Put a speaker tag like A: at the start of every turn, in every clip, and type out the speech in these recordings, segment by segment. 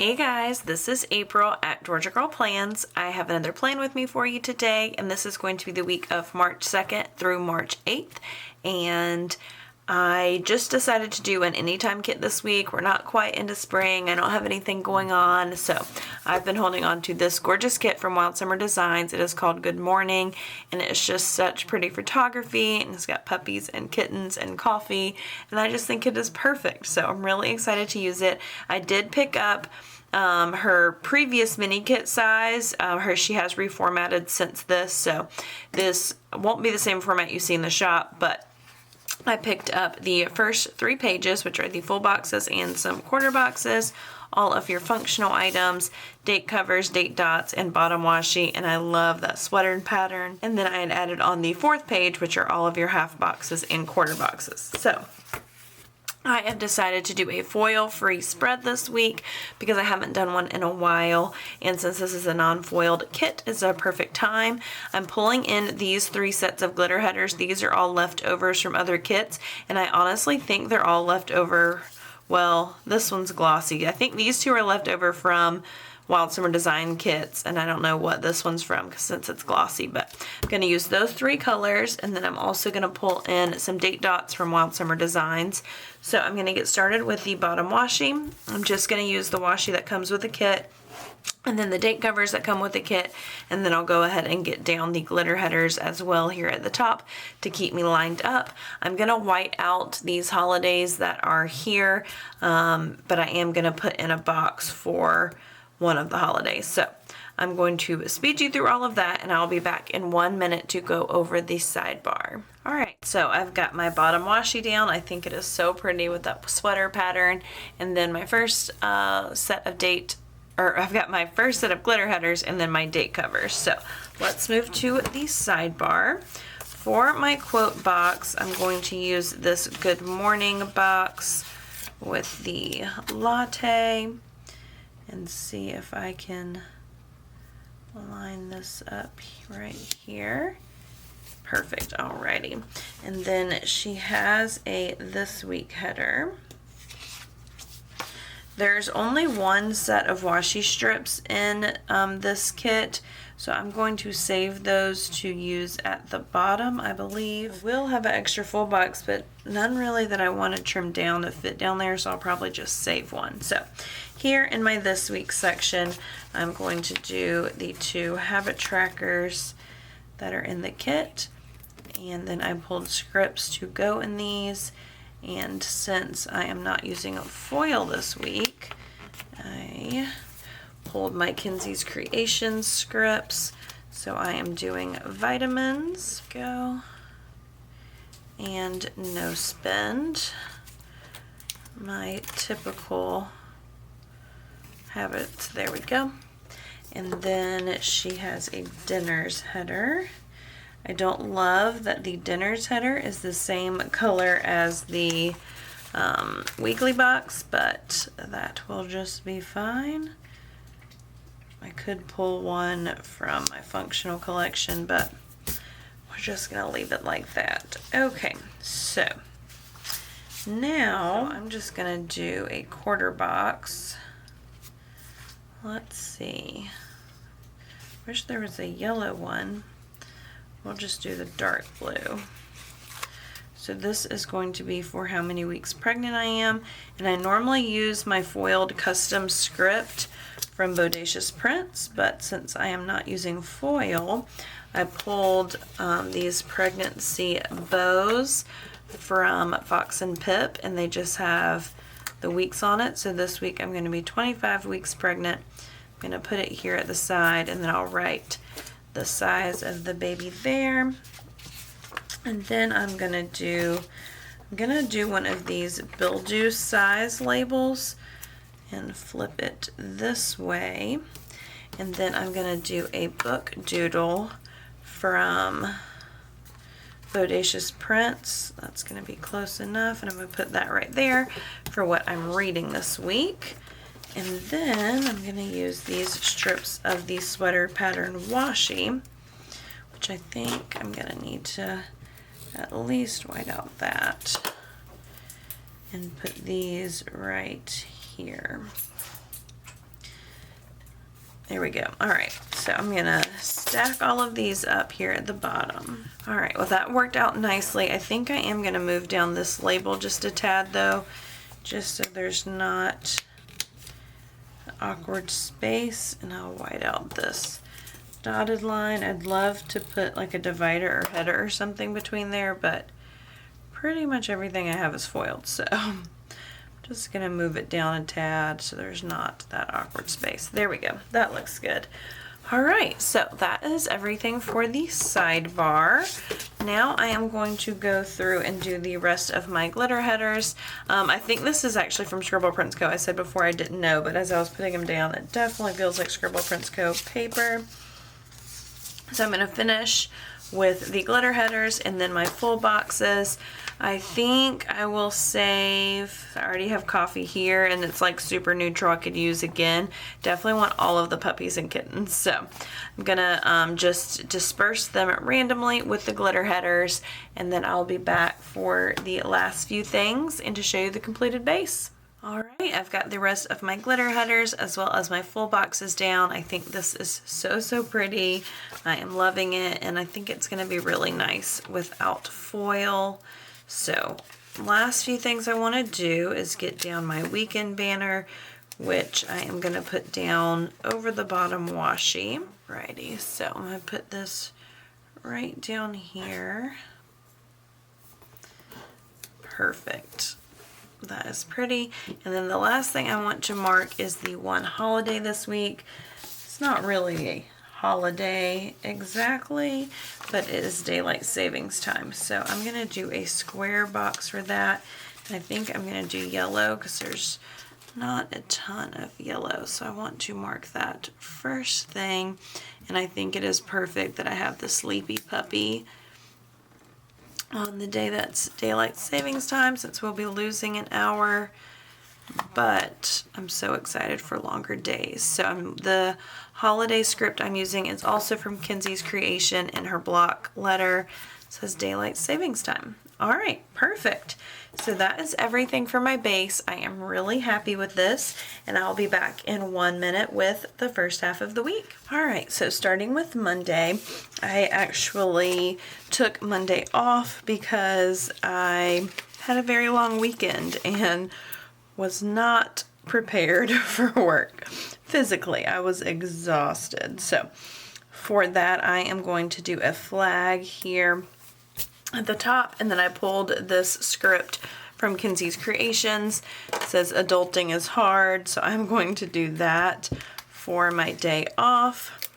A: Hey guys, this is April at Georgia Girl Plans. I have another plan with me for you today, and this is going to be the week of March 2nd through March 8th. And I just decided to do an anytime kit this week. We're not quite into spring. I don't have anything going on, so I've been holding on to this gorgeous kit from Wild Summer Designs. It is called Good Morning, and it's just such pretty photography, and it's got puppies and kittens and coffee, and I just think it is perfect. So I'm really excited to use it. I did pick up her previous mini kit size. She has reformatted since this, so this won't be the same format you see in the shop, but I picked up the first 3 pages, which are the full boxes and some quarter boxes, all of your functional items, date covers, date dots, and bottom washi, and I love that sweater pattern. And then I had added on the 4th page, which are all of your half boxes and quarter boxes. So I have decided to do a foil-free spread this week because I haven't done one in a while, and since this is a non-foiled kit, it's a perfect time. I'm pulling in these 3 sets of glitter headers. These are all leftovers from other kits, and I honestly think they're all leftover. Well, this one's glossy. I think these 2 are leftover from Wild Summer Design kits, and I don't know what this one's from since it's glossy, but I'm going to use those 3 colors, and then I'm also going to pull in some date dots from Wild Summer Designs. So I'm going to get started with the bottom washi. I'm just going to use the washi that comes with the kit, and then the date covers that come with the kit, and then I'll go ahead and get down the glitter headers as well here at the top to keep me lined up. I'm going to white out these holidays that are here, but I am going to put in a box for one of the holidays. So I'm going to speed you through all of that, and I'll be back in 1 minute to go over the sidebar. All right, so I've got my bottom washi down. I think it is so pretty with that sweater pattern. And then my first set of I've got my first set of glitter headers and then my date covers. So let's move to the sidebar. For my quote box, I'm going to use this Good Morning box with the latte, and see if I can line this up right here. Perfect, alrighty. And then she has a This Week header. There's only 1 set of washi strips in this kit, so I'm going to save those to use at the bottom, I believe. We'll have an extra full box, but none really that I want to trim down that fit down there, so I'll probably just save one. So here in my This Week section, I'm going to do the 2 habit trackers that are in the kit, and then I pulled scripts to go in these. And since I am not using a foil this week, I pulled my Kenzie's Creations scripts. So I am doing vitamins, go, and no spend. My typical habits, there we go. And then she has a dinners header. I don't love that the dinners header is the same color as the weekly box, but that will just be fine. I could pull one from my functional collection, but we're just gonna leave it like that. Okay, so now I'm just gonna do a quarter box. Let's see. Wish there was a yellow one. We'll just do the dark blue. So this is going to be for how many weeks pregnant I am, and I normally use my foiled custom script from Bodacious Prints, but since I am not using foil, I pulled these pregnancy bows from Fox and Pip, and they just have the weeks on it. So this week I'm going to be 25 weeks pregnant. I'm going to put it here at the side, and then I'll write the size of the baby there. And then I'm gonna do one of these Bildu size labels and flip it this way. And then I'm gonna do a book doodle from Bodacious Prints. That's gonna be close enough, and I'm gonna put that right there for what I'm reading this week. And then I'm going to use these strips of the sweater pattern washi, which I think I'm going to need to at least white out that and put these right here. There we go. All right, so I'm gonna stack all of these up here at the bottom. All right, well that worked out nicely. I think I am gonna move down this label just a tad though, just so there's not awkward space, and I'll white out this dotted line. I'd love to put like a divider or header or something between there, but pretty much everything I have is foiled, so I'm just gonna move it down a tad so there's not that awkward space. There we go, that looks good. All right, so that is everything for the sidebar. Now I am going to go through and do the rest of my glitter headers. I think this is actually from Scribble Prints Co. I said before I didn't know, but as I was putting them down, it definitely feels like Scribble Prints Co. paper. So I'm gonna finish with the glitter headers and then my full boxes. I think I will save, I already have coffee here and it's like super neutral, I could use again. Definitely want all of the puppies and kittens. So I'm gonna just disperse them randomly with the glitter headers, and then I'll be back for the last few things and to show you the completed base. All right, I've got the rest of my glitter headers as well as my full boxes down. I think this is so pretty. I am loving it, and I think it's gonna be really nice without foil. So last few things I wanna do is get down my weekend banner, which I am gonna put down over the bottom washi. Righty, so I'm gonna put this right down here. Perfect. That is pretty. And then the last thing I want to mark is the one holiday this week. It's not really a holiday exactly, but it is daylight savings time. So I'm gonna do a square box for that. And I think I'm gonna do yellow because there's not a ton of yellow. So I want to mark that first thing. And I think it is perfect that I have the sleepy puppy on the day that's daylight savings time, since we'll be losing an hour, but I'm so excited for longer days. So the holiday script I'm using is also from Kenzie's creation, and her block letter says daylight savings time. All right, perfect. So that is everything for my base. I am really happy with this, and I'll be back in 1 minute with the first half of the week. All right, so starting with Monday, I actually took Monday off because I had a very long weekend and was not prepared for work. Physically, I was exhausted. So for that, I am going to do a flag here at the top, and then I pulled this script from Kenzie's Creations. It says adulting is hard, so I'm going to do that for my day off.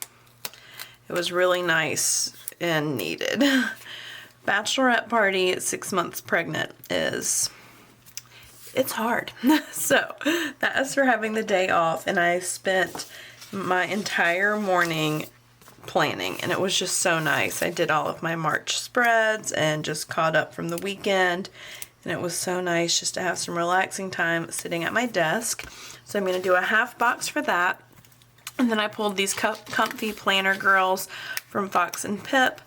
A: It was really nice and needed. Bachelorette party at 6 months pregnant it's hard. So that is for having the day off, and I spent my entire morning planning, and it was just so nice. I did all of my March spreads and just caught up from the weekend, and it was so nice just to have some relaxing time sitting at my desk. So I'm going to do a half box for that, and then I pulled these comfy planner girls from Fox and Pip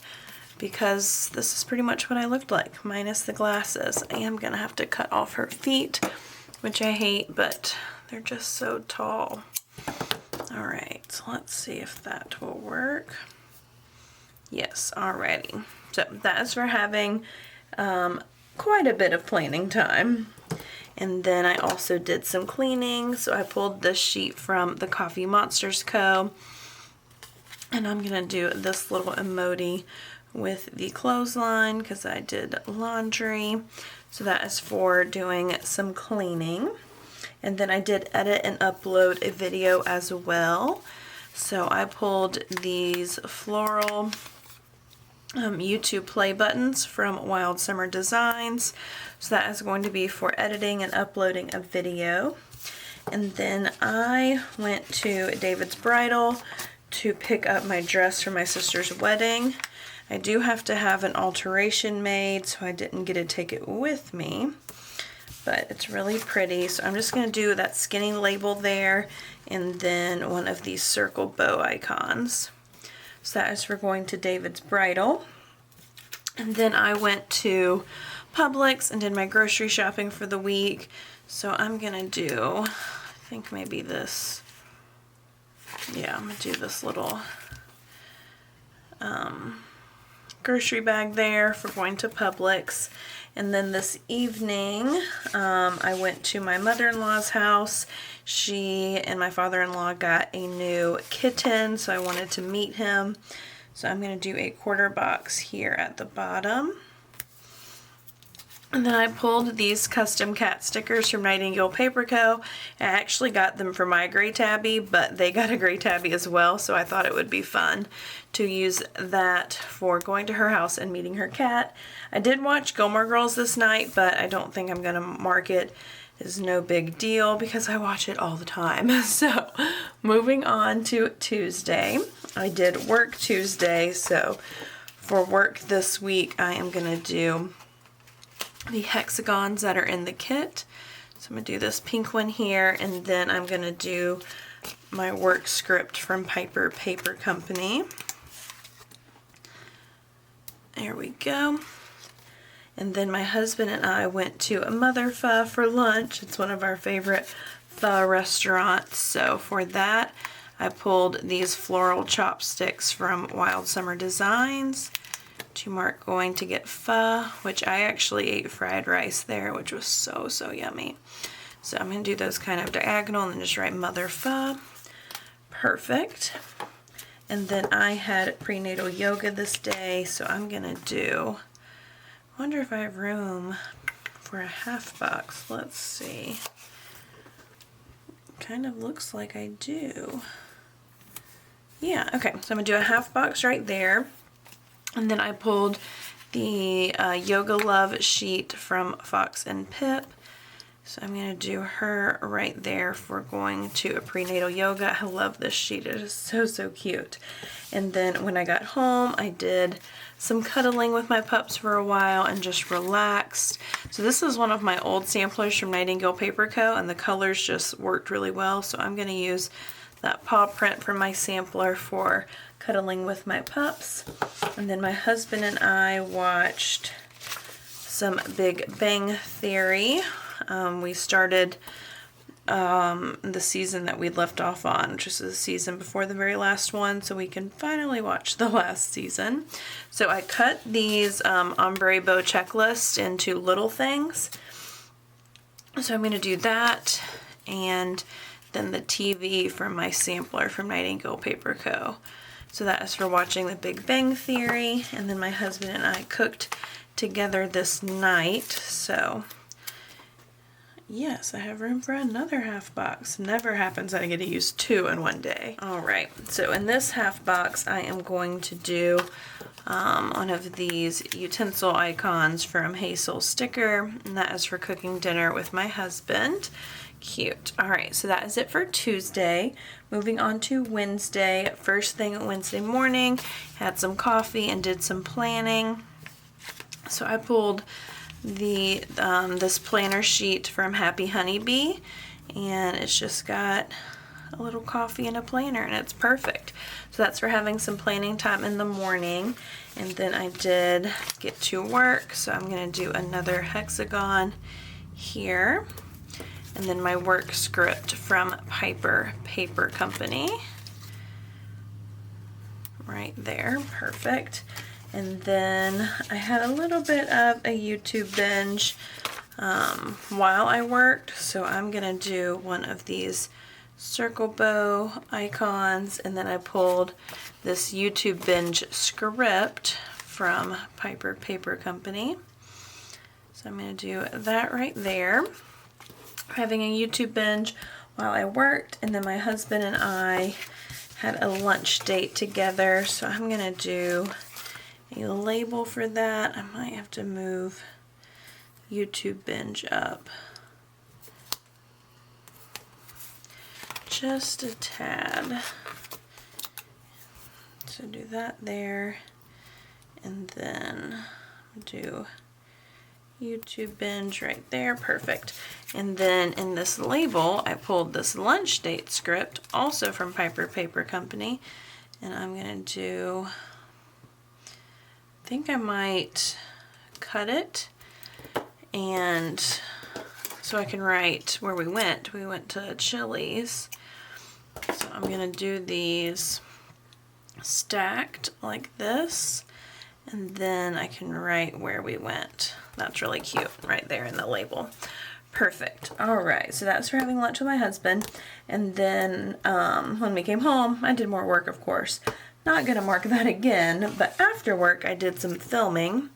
A: because this is pretty much what I looked like minus the glasses. I am going to have to cut off her feet, which I hate, but they're just so tall. All right, so let's see if that will work. Yes, alrighty. So that is for having quite a bit of planning time. And then I also did some cleaning. So I pulled this sheet from the Coffee Monsters Co. And I'm gonna do this little emoji with the clothesline because I did laundry. So that is for doing some cleaning. And then I did edit and upload a video as well. So I pulled these floral YouTube play buttons from Wild Summer Designs. So that is going to be for editing and uploading a video. And then I went to David's Bridal to pick up my dress for my sister's wedding. I do have to have an alteration made, so I didn't get to take it with me. But it's really pretty. So I'm just going to do that skinny label there and then one of these circle bow icons. So that is for going to David's Bridal. And then I went to Publix and did my grocery shopping for the week. So I'm going to do, I think maybe this yeah, I'm gonna do this little grocery bag there for going to Publix. And then this evening, I went to my mother-in-law's house. She and my father-in-law got a new kitten, so I wanted to meet him. So I'm going to do a quarter box here at the bottom. And then I pulled these custom cat stickers from Nightingale Paper Co. I actually got them for my gray tabby, but they got a gray tabby as well, so I thought it would be fun to use that for going to her house and meeting her cat. I did watch Gilmore Girls this night, but I don't think I'm going to mark it as no big deal because I watch it all the time. So moving on to Tuesday. I did work Tuesday, so for work this week I am going to do the hexagons that are in the kit. So I'm going to do this pink one here, and then I'm going to do my work script from Piper Paper Company. There we go. And then my husband and I went to a Mother Pho for lunch. It's one of our favorite pho restaurants. So for that, I pulled these floral chopsticks from Wild Summer Designs. To mark going to get pho, which I actually ate fried rice there, which was so yummy. So I'm going to do those kind of diagonal and then just write Mother Pho. Perfect. And then I had prenatal yoga this day, so I'm going to do, I wonder if I have room for a half box. Let's see. Kind of looks like I do. Yeah, okay, so I'm going to do a half box right there. And then I pulled the Yoga Love sheet from Fox and Pip. So I'm going to do her right there for going to a prenatal yoga. I love this sheet. It is so cute. And then when I got home, I did some cuddling with my pups for a while and just relaxed. So this is one of my old samplers from Nightingale Paper Co. and the colors just worked really well. So I'm going to use that paw print from my sampler for cuddling with my pups. And then my husband and I watched some Big Bang Theory. We started the season that we left off on, which is the season before the very last one, so we can finally watch the last season. So I cut these ombre bow checklists into little things. So I'm going to do that, and then the TV from my sampler from Nightingale Paper Co. So that is for watching the Big Bang Theory, and then my husband and I cooked together this night, so yes, I have room for another half box. Never happens that I get to use two in one day. Alright, so in this half box I am going to do one of these utensil icons from Hazel Sticker, and that is for cooking dinner with my husband. Cute. Alright, so that is it for Tuesday. Moving on to Wednesday. First thing Wednesday morning, had some coffee and did some planning. So I pulled the this planner sheet from Happy Honeybee, and it's just got a little coffee and a planner, and it's perfect. So that's for having some planning time in the morning. And then I did get to work, so I'm going to do another hexagon here. And then my work script from Piper Paper Company. Right there, perfect. And then I had a little bit of a YouTube binge while I worked, so I'm gonna do one of these circle bow icons, and then I pulled this YouTube binge script from Piper Paper Company. So I'm gonna do that right there. Having a YouTube binge while I worked, and then my husband and I had a lunch date together, so I'm gonna do a label for that. I might have to move YouTube binge up just a tad. So do that there, and then do YouTube binge right there, perfect. And then in this label, I pulled this lunch date script, also from Piper Paper Company, and I'm gonna do, I think I might cut it, and so I can write where we went. We went to Chili's, So I'm gonna do these stacked like this, and then I can write where we went. That's really cute right there in the label. Perfect. All right, so that's for having lunch with my husband. And then when we came home, I did more work, of course. Not gonna mark that again, but after work I did some filming.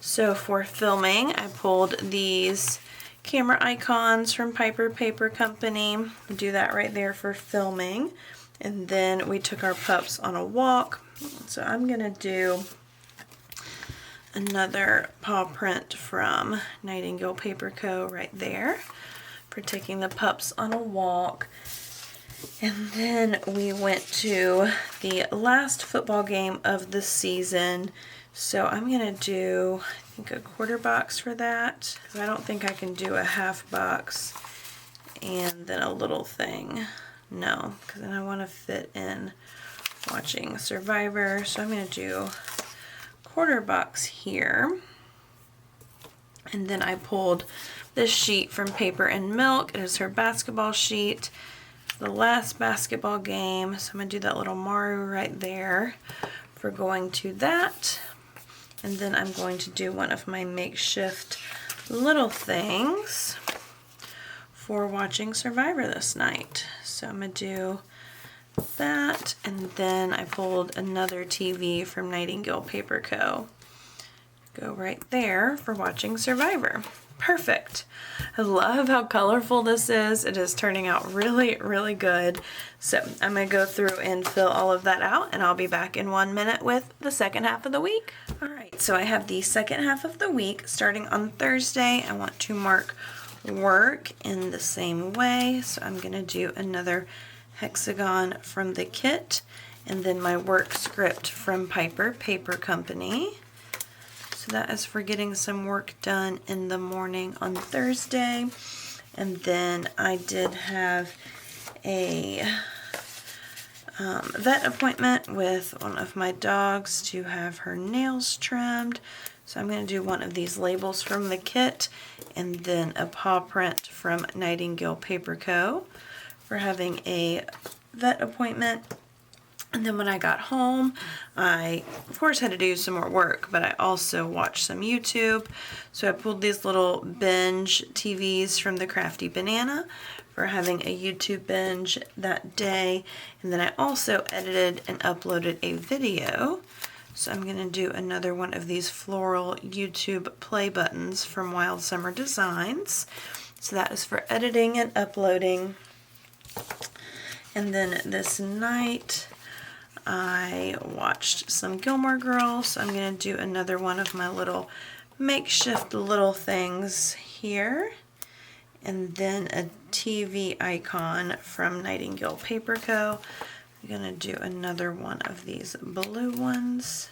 A: So for filming, I pulled these camera icons from Piper Paper Company. Do that right there for filming. And then we took our pups on a walk. So I'm gonna do another paw print from Nightingale Paper Co. right there for taking the pups on a walk. And then we went to the last football game of the season. So I'm gonna do, I think, a quarter box for that, because I don't think I can do a half box and then a little thing. No, because then I want to fit in watching Survivor. So I'm gonna do quarter box here. And then I pulled this sheet from Paper and Milk. It is her basketball sheet, the last basketball game. So I'm gonna do that little Maru right there for going to that. And then I'm going to do one of my makeshift little things for watching Survivor this night. So I'm gonna do that, and then I pulled another TV from Nightingale Paper Co. Go right there for watching Survivor. Perfect. I love how colorful this is. It is turning out really, really good. So I'm gonna go through and fill all of that out, and I'll be back in 1 minute with the second half of the week. All right, so I have the second half of the week starting on Thursday. I want to mark work in the same way. So I'm gonna do another hexagon from the kit, and then my work script from Piper Paper Company. So that is for getting some work done in the morning on Thursday. And then I did have a vet appointment with one of my dogs to have her nails trimmed. So I'm going to do one of these labels from the kit, and then a paw print from Nightingale Paper Co. for having a vet appointment. And then when I got home, I, of course, had to do some more work, but I also watched some YouTube. So I pulled these little binge TVs from the Crafty Banana for having a YouTube binge that day. And then I also edited and uploaded a video. So I'm going to do another one of these floral YouTube play buttons from Wild Summer Designs. So that is for editing and uploading. And then this night, I watched some Gilmore Girls, so I'm going to do another one of my little makeshift little things here. And then a TV icon from Nightingale Paper Co. I'm going to do another one of these blue ones.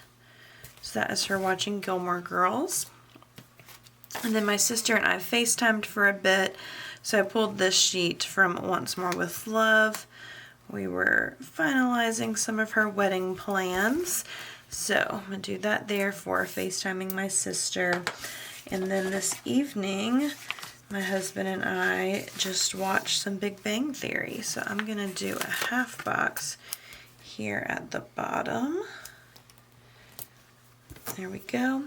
A: So that is for watching Gilmore Girls. And then my sister and I FaceTimed for a bit, so I pulled this sheet from Once More with Love. We were finalizing some of her wedding plans, so I'm going to do that there for FaceTiming my sister. And then this evening, my husband and I just watched some Big Bang Theory, so I'm going to do a half box here at the bottom. There we go.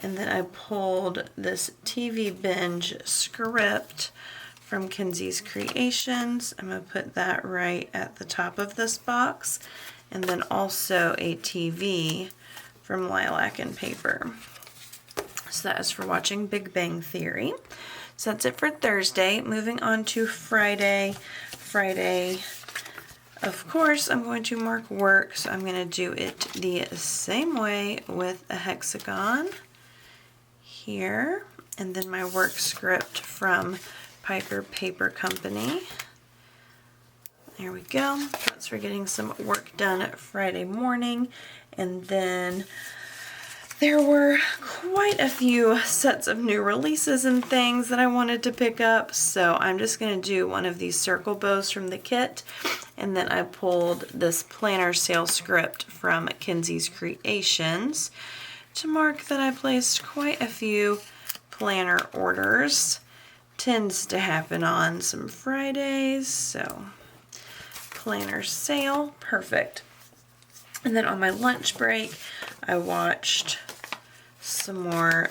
A: And then I pulled this TV binge script from Kenzie's Creations. I'm going to put that right at the top of this box. And then also a TV from Lilac and Paper. So that is for watching Big Bang Theory. So that's it for Thursday. Moving on to Friday. Friday, of course, I'm going to mark work. So I'm going to do it the same way with a hexagon here. And then my work script from Piper Paper Company. There we go. That's for getting some work done Friday morning. And then there were quite a few sets of new releases and things that I wanted to pick up. So I'm just going to do one of these circle bows from the kit. And then I pulled this planner sale script from Kenzie's Creations to mark that I placed quite a few planner orders. Tends to happen on some Fridays, so planner sale. Perfect. And then on my lunch break, I watched some more,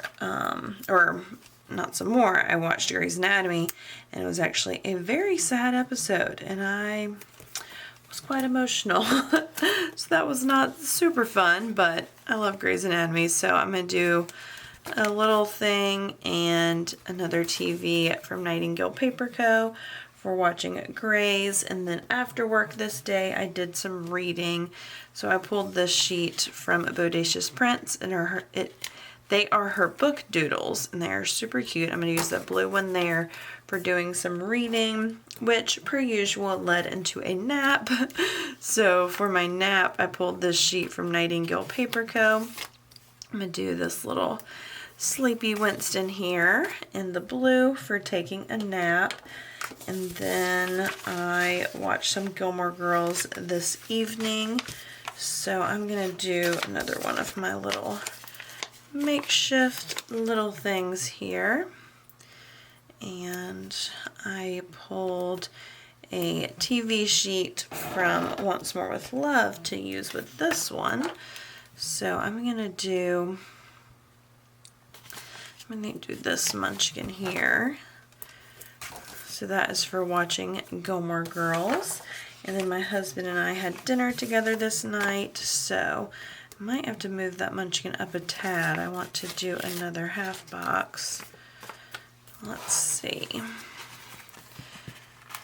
A: or not some more, I watched Grey's Anatomy, and it was actually a very sad episode, and I was quite emotional. So that was not super fun, but I love Grey's Anatomy, so I'm going to do a little thing and another TV from Nightingale Paper Co. for watching Grey's. And then after work this day, I did some reading. So I pulled this sheet from Bodacious Prints, and they are her book doodles, and they are super cute. I'm going to use that blue one there for doing some reading, which per usual led into a nap. So for my nap, I pulled this sheet from Nightingale Paper Co. I'm going to do this little Sleepy Winston here in the blue for taking a nap. And then I watched some Gilmore Girls this evening. So I'm going to do another one of my little makeshift little things here. And I pulled a TV sheet from Once More with Love to use with this one. So I'm going to do this munchkin here. So that is for watching Gilmore Girls. And then my husband and I had dinner together this night, so I might have to move that munchkin up a tad. I want to do another half box. Let's see.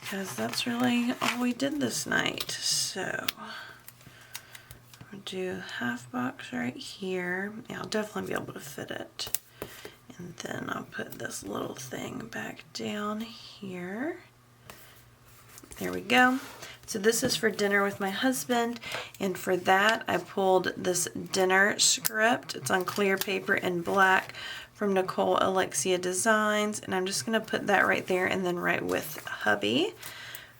A: Because that's really all we did this night. So I'll do half box right here. Yeah, I'll definitely be able to fit it. And then I'll put this little thing back down here. There we go. So this is for dinner with my husband, and for that I pulled this dinner script. It's on clear paper in black from Nicole Alexia Designs, and I'm just going to put that right there and then right with hubby.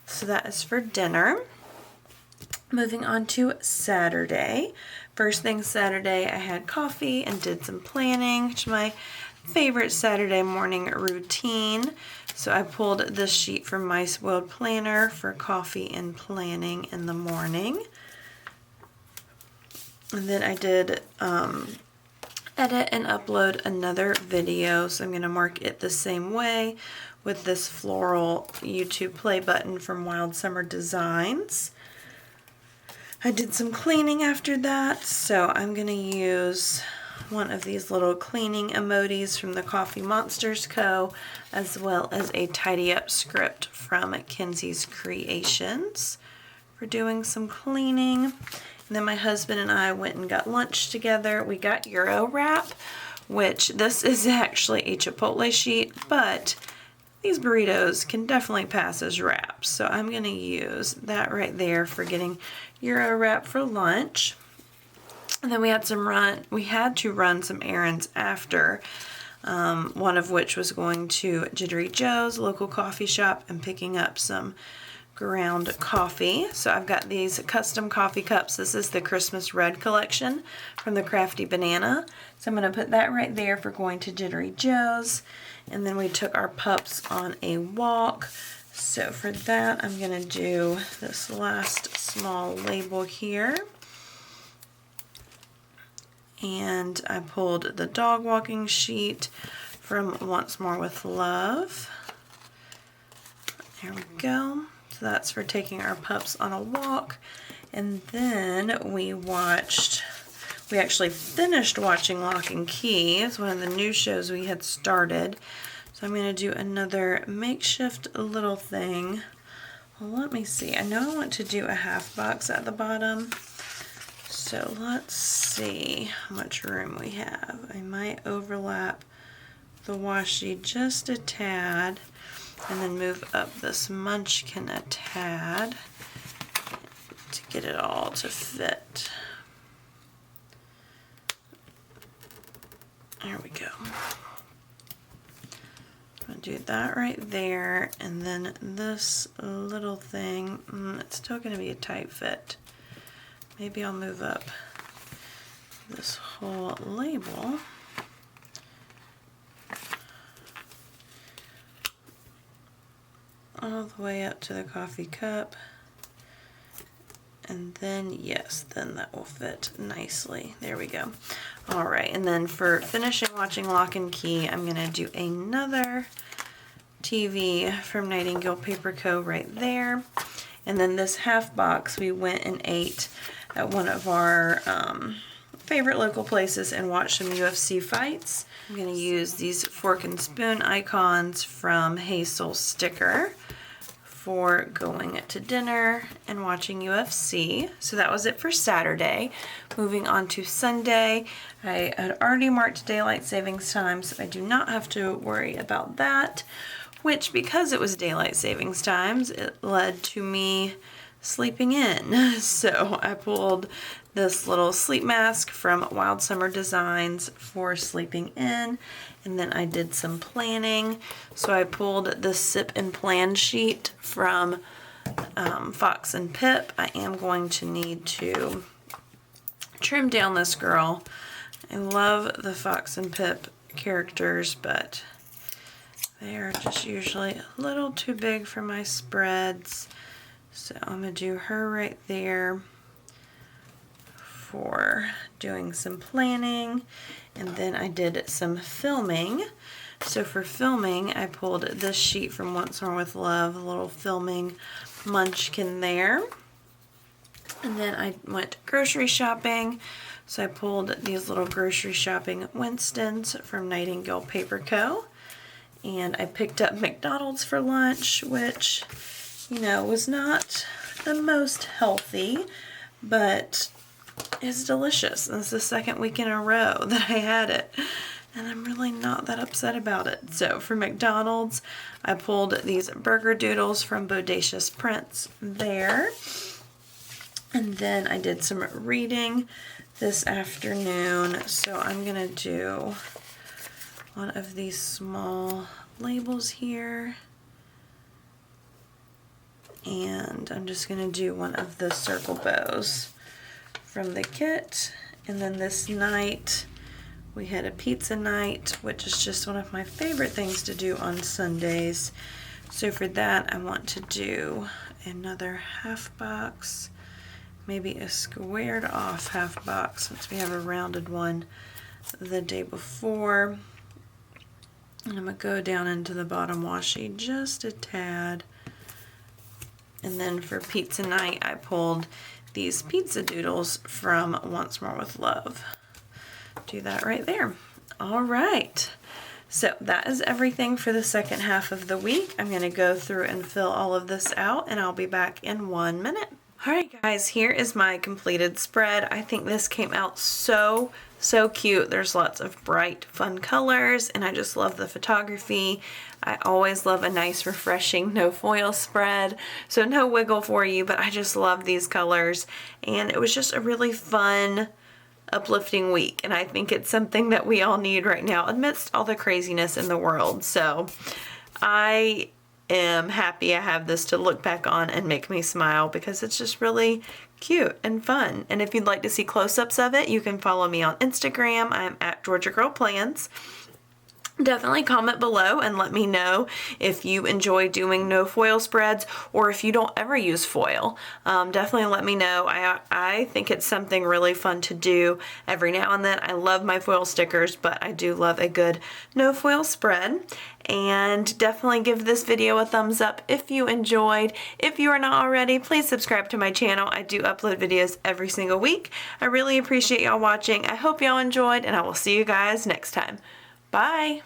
A: So that is for dinner. Moving on to Saturday. First thing Saturday, I had coffee and did some planning, which is my favorite Saturday morning routine. So I pulled this sheet from My Spoiled Planner for coffee and planning in the morning. And then I did edit and upload another video, so I'm going to mark it the same way with this floral YouTube play button from Wild Summer Designs. I did some cleaning after that, so I'm going to use one of these little cleaning emojis from the Coffee Monsters Co., as well as a tidy up script from Kenzie's Creations for doing some cleaning. And then my husband and I went and got lunch together. We got Euro wrap, which this is actually a Chipotle sheet, but these burritos can definitely pass as wraps. So I'm going to use that right there for getting Euro wrap for lunch. And then we had to run some errands after, one of which was going to Jittery Joe's local coffee shop and picking up some ground coffee. So I've got these custom coffee cups. This is the Christmas Red collection from the Crafty Banana. So I'm going to put that right there for going to Jittery Joe's. And then we took our pups on a walk. So for that, I'm going to do this last small label here. And I pulled the dog walking sheet from Once More with Love. There we go. So that's for taking our pups on a walk. And then we actually finished watching Lock and Key. It's one of the new shows we had started. So I'm going to do another makeshift little thing. Well, let me see. I know I want to do a half box at the bottom. So let's see how much room we have. I might overlap the washi just a tad and then move up this munchkin a tad to get it all to fit. There we go. I'm going to do that right there, and then this little thing, it's still going to be a tight fit. Maybe I'll move up this whole label. All the way up to the coffee cup. And then, yes, then that will fit nicely. There we go. All right, and then for finishing watching Lock and Key, I'm gonna do another TV from Nightingale Paper Co. right there. And then this half box, we went and ate at one of our favorite local places and watched some UFC fights. I'm gonna use these fork and spoon icons from Hazel Sticker for going to dinner and watching UFC. So that was it for Saturday. Moving on to Sunday, I had already marked daylight savings time, so I do not have to worry about that, which, because it was daylight savings times, it led to me sleeping in. So I pulled this little sleep mask from Wild Summer Designs for sleeping in, and then I did some planning. So I pulled the Sip and Plan sheet from Fox and Pip. I am going to need to trim down this girl. I love the Fox and Pip characters, but they are just usually a little too big for my spreads. So I'm going to do her right there for doing some planning. And then I did some filming. So for filming, I pulled this sheet from Once More With Love, a little filming munchkin there. And then I went grocery shopping. So I pulled these little grocery shopping Winstons from Nightingale Paper Co. And I picked up McDonald's for lunch, which, you know, was not the most healthy, but is delicious. This is the second week in a row that I had it, and I'm really not that upset about it. So for McDonald's, I pulled these burger doodles from Bodacious Prints there. And then I did some reading this afternoon, so I'm gonna do one of these small labels here, and I'm just going to do one of the circle bows from the kit. And then this night we had a pizza night, which is just one of my favorite things to do on Sundays. So for that, I want to do another half box, maybe a squared off half box since we have a rounded one the day before. And I'm going to go down into the bottom washi just a tad. And then for pizza night, I pulled these pizza doodles from Once More With Love. Do that right there. All right. So that is everything for the second half of the week. I'm going to go through and fill all of this out, and I'll be back in 1 minute. All right, guys, here is my completed spread. I think this came out so cute. There's lots of bright, fun colors, and I just love the photography. I always love a nice, refreshing no foil spread. So no wiggle for you, but I just love these colors. And it was just a really fun, uplifting week. And I think it's something that we all need right now amidst all the craziness in the world. So I am happy I have this to look back on and make me smile, because it's just really cute and fun. And if you'd like to see close-ups of it, you can follow me on Instagram. I'm at Georgia Girl Plans. Definitely comment below and let me know if you enjoy doing no foil spreads, or if you don't ever use foil. Definitely let me know. I think it's something really fun to do every now and then. I love my foil stickers, but I do love a good no foil spread. And definitely give this video a thumbs up if you enjoyed. If you are not already, please subscribe to my channel. I do upload videos every single week. I really appreciate y'all watching. I hope y'all enjoyed, and I will see you guys next time. Bye.